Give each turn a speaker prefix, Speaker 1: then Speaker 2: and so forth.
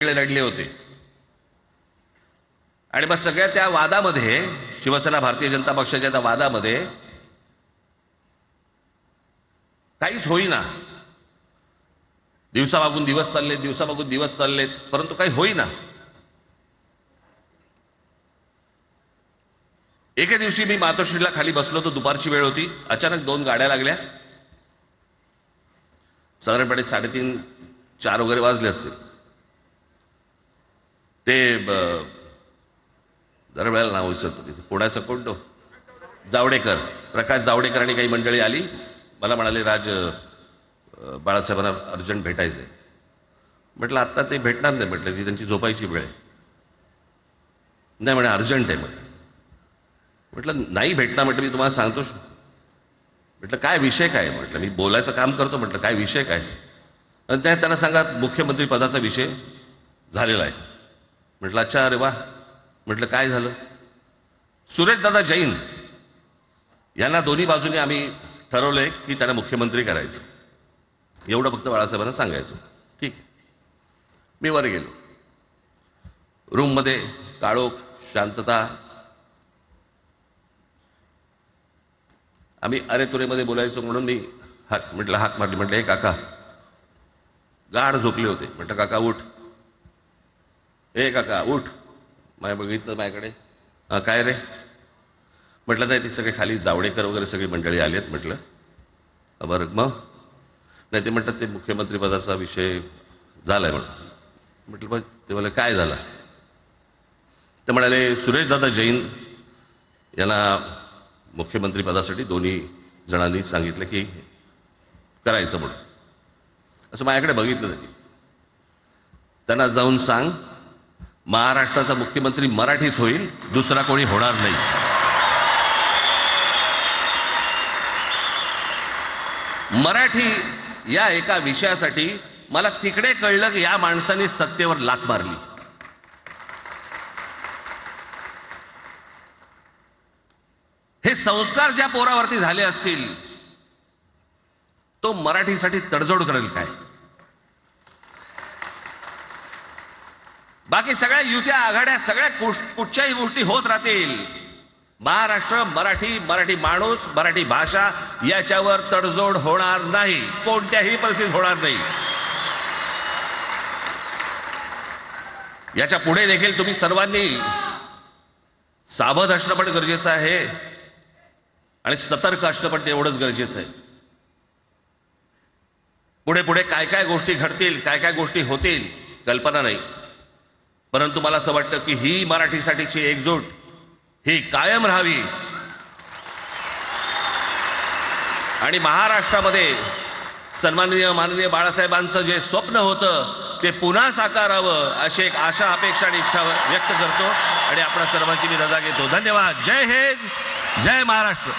Speaker 1: लढले होते आणि मग सगळ्या त्या वादामध्ये शिवसेना भारतीय जनता पक्षाच्या त्या वादामध्ये काहीच होईना. दिवसामागून दिवस चाललेत परंतु काही होईना. एके दिवशी मी मातोश्रीला खाली बसलो होतो, दुपारची वेळ होती. अचानक दोन गाड्या लागल्या. साधारणपणे 3:30-4 वगैरे वाजले असतील. ते जरा वेळेला नाव विसरतो तिथे पुण्याचं कोण जावडेकर, प्रकाश जावडेकर आणि काही मंडळी आली. मला म्हणाले, राज बाळासाहेबांना अर्जंट भेटायचंय. म्हटलं आत्ता ते भेटणार नाही. म्हटलं ती त्यांची झोपायची वेळ आहे. नाही म्हणे अर्जंट आहे म्हणे. म्हटलं नाही भेटणार. म्हटलं मी तुम्हाला सांगतो. म्हटलं काय विषय काय? म्हटलं मी बोलायचं काम करतो. म्हटलं काय विषय काय? आणि त्यांना सांगा मुख्यमंत्री पदाचा विषय झालेला आहे. म्हटलं अच्छा, अरे वा. म्हटलं काय झालं? सुरेशदादा जैन यांना दोन्ही बाजूने आम्ही ठरवलंय की त्यांना मुख्यमंत्री करायचं. एवढं फक्त बाळासाहेबांना सांगायचं. ठीक आहे. मी वर गेलो. रूममध्ये काळोख, शांतता. आम्ही अरे तुरेमध्ये बोलायचो म्हणून मी हाक मारली. म्हटलं हे काका गाढ झोपले होते. म्हटलं काका उठ. ए काका उठ. बघितलं माझ्याकडे. काय रे? म्हटलं नाही, ती सगळे खाली जावडेकर वगैरे सगळी मंडळी आली आहेत. म्हटलं बरं मग? नाही ते म्हणतात ते मुख्यमंत्री पदाचा विषय झालाय म्हणून. म्हटलं मग ते मला काय झालं? ते म्हणाले सुरेशदादा जैन यांना मुख्यमंत्री पदासाठी दोन्ही जणांनी सांगितलं की करायचं म्हणून. असं माझ्याकडे बघितलं त्यांनी. त्यांना जाऊन सांग महाराष्ट्राचा मुख्यमंत्री मराठीच होईल, दुसरा कोणी होणार नाही. मराठी या एका विषयासाठी मला तिकडे कळलं की या माणसाने सत्तेवर लाथ मारली. हे संस्कार ज्या पोरावरती झाले असतील तो मराठीसाठी तडजोड करेल काय? बाकी सगळ्या युत्या आघाड्या सगळ्या कुठच्याही गोष्टी होत राहतील. महाराष्ट्र, मराठी माणूस, मराठी भाषा याच्यावर तडजोड होणार नाही. कोणत्याही परिस्थितीत होणार नाही. याच्या पुढे देखील तुम्ही सर्वांनी सावध असणं पण गरजेचं आहे आणि सतर्क असणं पण तेवढंच गरजेचं आहे. पुढे पुढे काय काय गोष्टी घडतील, काय काय गोष्टी होतील कल्पना नाही. परंतु मला असं वाटतं की ही मराठीसाठीची एकजूट ही कायम राहावी आणि महाराष्ट्रामध्ये माननीय बाळासाहेबांचं जे स्वप्न होतं ते पुन्हा साकारावं अशी एक आशा, अपेक्षा आणि इच्छा व्यक्त करतो आणि आपल्या सर्वांची मी रजा घेतो. धन्यवाद. जय हिंद, जय महाराष्ट्र.